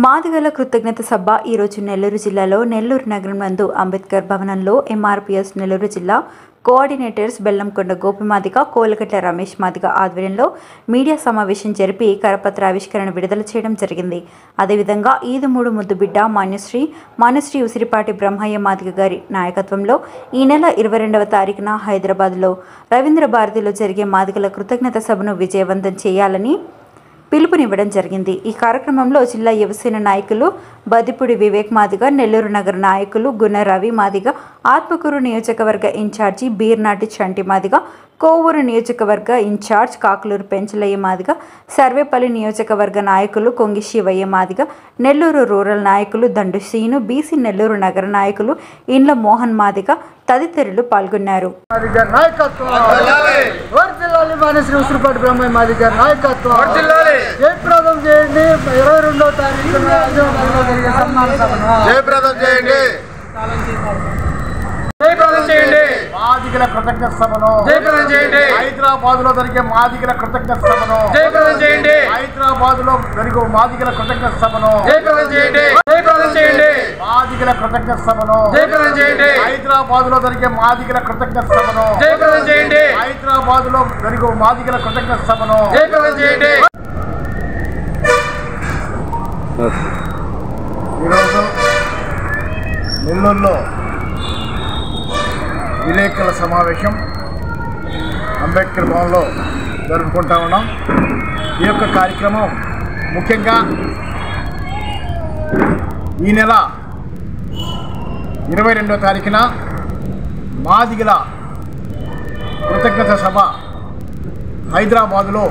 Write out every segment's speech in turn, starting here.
మాదిగల కృతజ్ఞత సభ ఈరోజు నెల్లూరు జిల్లాలో నెల్లూరు నగరం నందు అంబేద్కర్ భవనంలో ఎంఆర్పీఎస్ నెల్లూరు జిల్లా కోఆర్డినేటర్స్ బెల్లంకొండ గోపి మాదిగ, కోలగట్ల రమేష్ మాదిగ ఆధ్వర్యంలో మీడియా సమావేశం జరిపి కరపత్ర ఆవిష్కరణ విడుదల చేయడం జరిగింది. అదేవిధంగా ఈదు మూడు ముద్దు బిడ్డ మాన్యశ్రీ ఉసిరిపాటి బ్రహ్మయ్య మాదిగ గారి నాయకత్వంలో ఈ నెల 22వ తారీఖున హైదరాబాద్లో రవీంద్ర భారతిలో జరిగే మాదిగల కృతజ్ఞత సభను విజయవంతం చేయాలని పిలుపునివ్వడం జరిగింది. ఈ కార్యక్రమంలో జిల్లా యువసేన నాయకులు బదిపూడి వివేక్ మాదిగ, నెల్లూరు నగర నాయకులు గుణ రవి మాదిగ, ఆత్మకూరు నియోజకవర్గ ఇన్ఛార్జి బీర్నాటి చంటి మాదిగ, కోవూరు నియోజకవర్గ ఇన్ఛార్జ్ కాకులూరు పెంచలయ్య మాదిగ, సర్వేపల్లి నియోజకవర్గ నాయకులు కొంగి శివయ్య మాదిగ, నెల్లూరు రూరల్ నాయకులు దండు సీను, బీసీ నెల్లూరు నగర నాయకులు ఇండ్ల మోహన్ మాదిగ తదితరులు పాల్గొన్నారు. జయప్రదం చేయండి. 22వ తారీఖున జయప్రదం చేయండి. మాదిగల కృతజ్ఞత సభను జయప్రదం చేయండి. హైదరాబాద్ లో జరిగే మాదిగల కృతజ్ఞత సభను జయప్రదం చేయండి. హైదరాబాద్ లో జరిగే మాదిగల కృతజ్ఞత సభను జయప్రదం చేయండి. జయప్రదం చేయండి. మాదిగల కృతజ్ఞత సభను జయప్రదం చేయండి. హైదరాబాద్ లో జరిగే మాదిగల కృతజ్ఞత సభను జయప్రదం చేయండి. హైదరాబాద్ లో జరిగే మాదిగల కృతజ్ఞత సభను జయప్రదం చేయండి. ఈరోజు నెల్లూరులో విలేకరుల సమావేశం అంబేద్కర్ భవన్లో జరుపుకుంటా ఉన్నాం. ఈ యొక్క కార్యక్రమం ముఖ్యంగా ఈ నెల 22వ తారీఖున మాదిగల కృతజ్ఞత సభ హైదరాబాదులో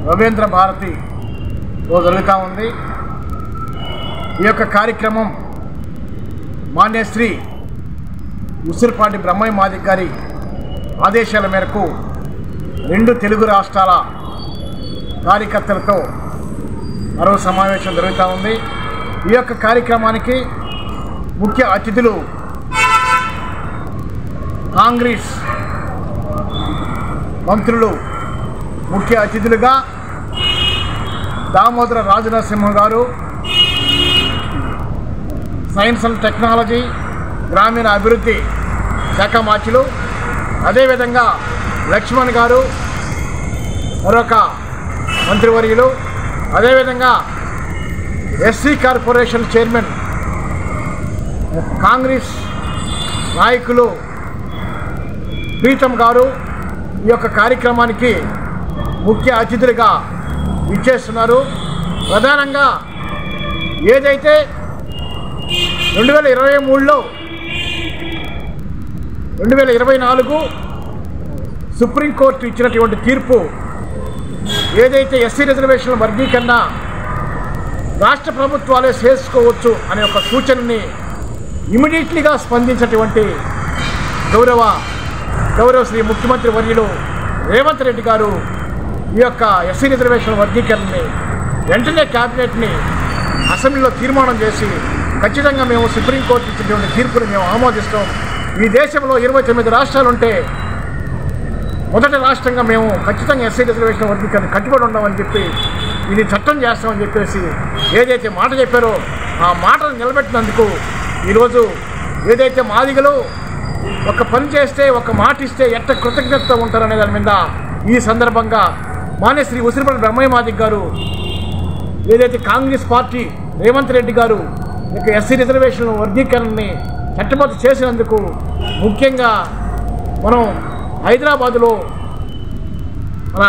రవీంద్ర భారతిలో జరుగుతూ ఉంది. ఈ యొక్క కార్యక్రమం మాన్యశ్రీ ఉసిరిపాటి బ్రహ్మయ్య మాదిగ గారి ఆదేశాల మేరకు 2 తెలుగు రాష్ట్రాల కార్యకర్తలతో మరో సమావేశం జరుగుతూ ఉంది. ఈ యొక్క కార్యక్రమానికి ముఖ్య అతిథులు కాంగ్రెస్ మంత్రులు ముఖ్య అతిథులుగా దామోదర రాజనరసింహ గారు, సైన్స్ అండ్ టెక్నాలజీ గ్రామీణ అభివృద్ధి శాఖ మార్చులు, అదేవిధంగా లక్ష్మణ్ గారు మరొక మంత్రివర్యులు, అదేవిధంగా ఎస్సీ కార్పొరేషన్ చైర్మన్ కాంగ్రెస్ నాయకులు ప్రీతం గారు ఈ యొక్క కార్యక్రమానికి ముఖ్య అతిథులుగా ఇచ్చేస్తున్నారు. ప్రధానంగా ఏదైతే 2023లో 2024 సుప్రీంకోర్టు ఇచ్చినటువంటి తీర్పు ఏదైతే ఎస్సీ రిజర్వేషన్ల వర్గీకరణ రాష్ట్ర ప్రభుత్వాలే చేసుకోవచ్చు అనే ఒక సూచనని ఇమీడియట్లీగా స్పందించినటువంటి గౌరవ శ్రీ ముఖ్యమంత్రి వర్యులు రేవంత్ రెడ్డి గారు ఈ యొక్క ఎస్సీ రిజర్వేషన్ వర్గీకరణని వెంటనే క్యాబినెట్ని అసెంబ్లీలో తీర్మానం చేసి ఖచ్చితంగా మేము సుప్రీంకోర్టు ఇచ్చినటువంటి తీర్పుని మేము ఆమోదిస్తాం. ఈ దేశంలో 29 రాష్ట్రాలు ఉంటే మొదటి రాష్ట్రంగా మేము ఖచ్చితంగా ఎస్సీ రిజర్వేషన్ వర్గీకరణ కట్టుబడి ఉన్నామని చెప్పి ఇది చట్టం చేస్తామని చెప్పేసి ఏదైతే మాట చెప్పారో ఆ మాటను నిలబెట్టినందుకు ఈరోజు ఏదైతే మాదిగలు ఒక పని చేస్తే ఒక మాట ఇస్తే ఎట్ట కృతజ్ఞతతో ఉంటారనే దాని మీద ఈ సందర్భంగా మాన్యశ్రీ ఉసిరిపాటి బ్రహ్మయ్య మాదిగ గారు, ఏదైతే కాంగ్రెస్ పార్టీ రేవంత్ రెడ్డి గారు ఇక ఎస్సీ రిజర్వేషన్ వర్గీకరణని చట్టబద్ధ చేసినందుకు ముఖ్యంగా మనం హైదరాబాదులో మన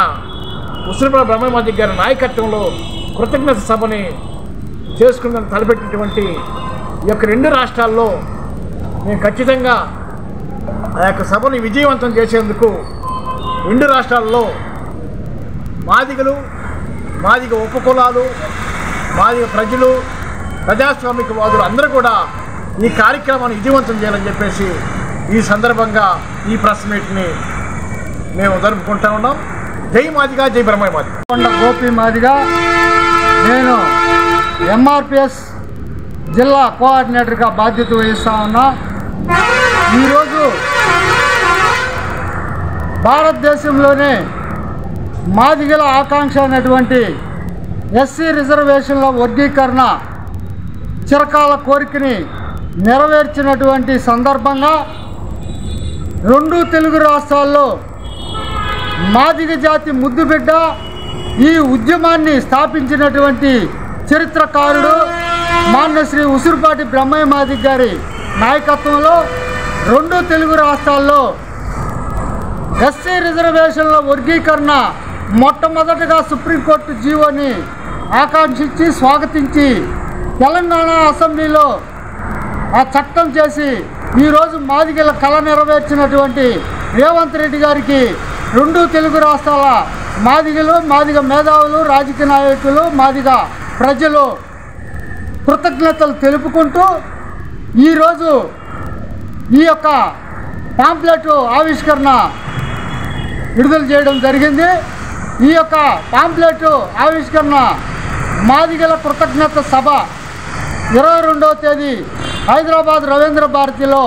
ఉసిరిపాటి బ్రహ్మయ్య మాదిగ గారి నాయకత్వంలో కృతజ్ఞత సభని చేసుకుందని తలపెట్టినటువంటి ఈ యొక్క 2 రాష్ట్రాల్లో మేము ఖచ్చితంగా ఆ యొక్క సభని విజయవంతం చేసేందుకు 2 రాష్ట్రాల్లో మాదిగలు, మాదిగ ఉపకులాలు, మాదిగ ప్రజలు, ప్రజాస్వామికవాదులు అందరూ కూడా ఈ కార్యక్రమాన్ని విజయవంతం చేయాలని చెప్పేసి ఈ సందర్భంగా ఈ ప్రెస్ మీట్ని మేము జరుపుకుంటా ఉన్నాం. జై మాదిగ, జై బ్రహ్మయ్య మాదిగ. గోపి మాదిగ, నేను ఎంఆర్పిఎస్ జిల్లా కోఆర్డినేటర్గా బాధ్యత వహిస్తా ఉన్నా. ఈరోజు భారతదేశంలోనే మాదిగల ఆకాంక్ష అయినటువంటి ఎస్సీ రిజర్వేషన్ల వర్గీకరణ చిరకాల కోరికని నెరవేర్చినటువంటి సందర్భంగా రెండు తెలుగు రాష్ట్రాల్లో మాదిగ జాతి ముద్దుబిడ్డ ఈ ఉద్యమాన్ని స్థాపించినటువంటి చరిత్రకారుడు మాన్యశ్రీ ఉసురుపాటి బ్రహ్మయ్య మాదిగ గారి నాయకత్వంలో రెండు తెలుగు రాష్ట్రాల్లో ఎస్సీ రిజర్వేషన్ల వర్గీకరణ మొట్టమొదటగా సుప్రీంకోర్టు జీవోని ఆకాంక్షించి స్వాగతించి తెలంగాణ అసెంబ్లీలో ఆ చట్టం చేసి ఈరోజు మాదిగల కళ నెరవేర్చినటువంటి రేవంత్ రెడ్డి గారికి రెండు తెలుగు రాష్ట్రాల మాదిగలు, మాదిగ మేధావులు, రాజకీయ నాయకులు, మాదిగ ప్రజలు కృతజ్ఞతలు తెలుపుకుంటూ ఈరోజు ఈ యొక్క పాంప్లెట్ ఆవిష్కరణ విడుదల చేయడం జరిగింది. ఈ యొక్క పాంప్లెట్ ఆవిష్కరణ మాదిగల కృతజ్ఞత సభ 22వ తేదీ హైదరాబాద్ రవీంద్ర భారతిలో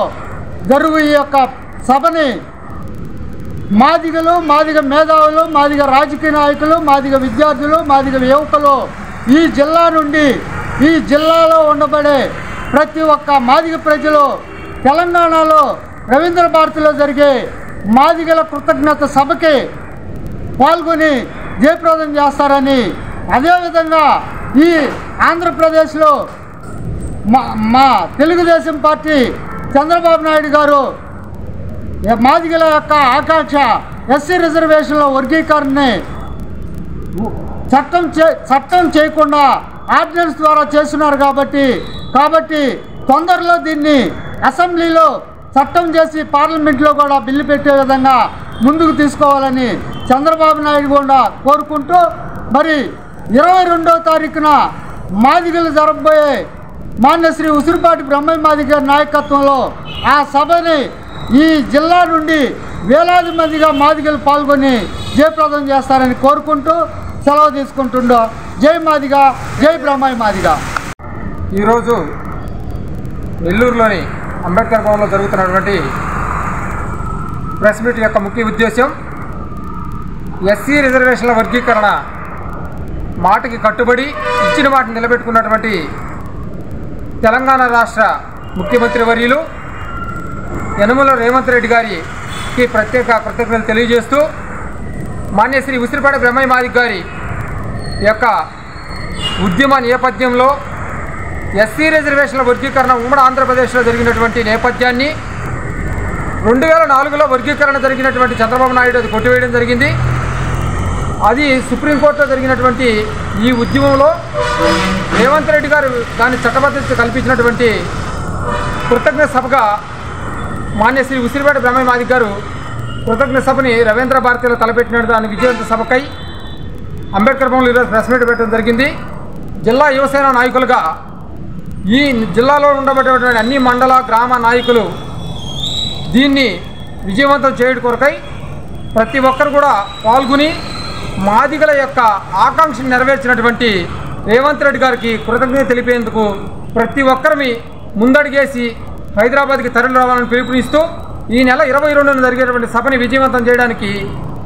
జరుగు ఈ యొక్క సభని మాదిగలు, మాదిగ మేధావులు, మాదిగ రాజకీయ నాయకులు, మాదిగ విద్యార్థులు, మాదిగ యువకులు ఈ జిల్లా నుండి ఈ జిల్లాలో ఉండబడే ప్రతి ఒక్క మాదిగ ప్రజలు తెలంగాణలో రవీంద్ర భారతిలో జరిగే మాదిగల కృతజ్ఞత సభకి పాల్గొని జయప్రదం చేస్తారని, అదేవిధంగా ఈ ఆంధ్రప్రదేశ్లో మా తెలుగుదేశం పార్టీ చంద్రబాబు నాయుడు గారు మాదిగల యొక్క ఆకాంక్ష ఎస్సీ రిజర్వేషన్ల వర్గీకరణని చట్టం చేయకుండా ఆర్డినెన్స్ ద్వారా చేస్తున్నారు కాబట్టి తొందరలో దీన్ని అసెంబ్లీలో చట్టం చేసి పార్లమెంట్లో కూడా బిల్లు పెట్టే విధంగా ముందుకు తీసుకోవాలని చంద్రబాబు నాయుడు కూడా కోరుకుంటూ, మరి 22వ తారీఖున మాదిగలు జరగబోయే మాన్యశ్రీ ఉసురుపాటి బ్రహ్మయ్య మాదిగ గారి నాయకత్వంలో ఆ సభని ఈ జిల్లా నుండి వేలాది మందిగా మాదిగలు పాల్గొని జయప్రదం చేస్తారని కోరుకుంటూ సెలవు తీసుకుంటుండో. జై మాదిగ, జై బ్రహ్మయ్య మాదిగ. ఈరోజు నెల్లూరులోని అంబేద్కర్ భవన్లో జరుగుతున్నటువంటి ప్రెస్ మీట్ యొక్క ముఖ్య ఉద్దేశం ఎస్సీ రిజర్వేషన్ల వర్గీకరణ మాటకి కట్టుబడి ఇచ్చిన మాటను నిలబెట్టుకున్నటువంటి తెలంగాణ రాష్ట్ర ముఖ్యమంత్రి వర్యులు యనమల రేవంత్ రెడ్డి గారికి ప్రత్యేక కృతజ్ఞతలు తెలియజేస్తూ, మాన్యశ్రీ ఉసిరిపాటి బ్రహ్మయ్య మాదిగ గారి యొక్క ఉద్యమ నేపథ్యంలో ఎస్సీ రిజర్వేషన్ల వర్గీకరణ ఉమ్మడి ఆంధ్రప్రదేశ్లో జరిగినటువంటి నేపథ్యాన్ని 2004లో వర్గీకరణ జరిగినటువంటి చంద్రబాబు నాయుడు అది కొట్టివేయడం జరిగింది. అది సుప్రీంకోర్టులో జరిగినటువంటి ఈ ఉద్యమంలో రేవంత్ రెడ్డి గారు దాన్ని చట్టబద్ధత కల్పించినటువంటి కృతజ్ఞత సభగా మాన్యశ్రీ ఉసిరిపాటి బ్రహ్మయ్య మాదిగ గారు కృతజ్ఞత సభని రవీంద్ర భారతిలో తలపెట్టిన దాని విజయవంత సభకై అంబేద్కర్ భవన్లో ఈరోజు ప్రెస్ మీట్ పెట్టడం జరిగింది. జిల్లా యువసేన నాయకులుగా ఈ జిల్లాలో ఉండబడేటువంటి అన్ని మండల గ్రామ నాయకులు దీన్ని విజయవంతం చేయడం కొరకై ప్రతి ఒక్కరు కూడా పాల్గొని మాదిగల యొక్క ఆకాంక్షను నెరవేర్చినటువంటి రేవంత్ రెడ్డి గారికి కృతజ్ఞత తెలిపేందుకు ప్రతి ఒక్కరిని ముందడిగేసి హైదరాబాద్కి తరలి రావాలని పిలుపునిస్తూ ఈ నెల 22న జరిగేటువంటి సభని విజయవంతం చేయడానికి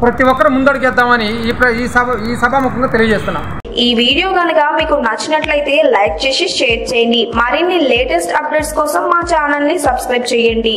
ప్రతి ఒక్కరు ముందడిగేద్దామని ఈ సభాముఖంగా తెలియజేస్తున్నాం. ఈ వీడియో కనుక మీకు నచ్చినట్లయితే లైక్ చేసి షేర్ చేయండి. మరిన్ని లేటెస్ట్ అప్డేట్స్ కోసం మా ఛానల్ ని సబ్స్క్రైబ్ చేయండి.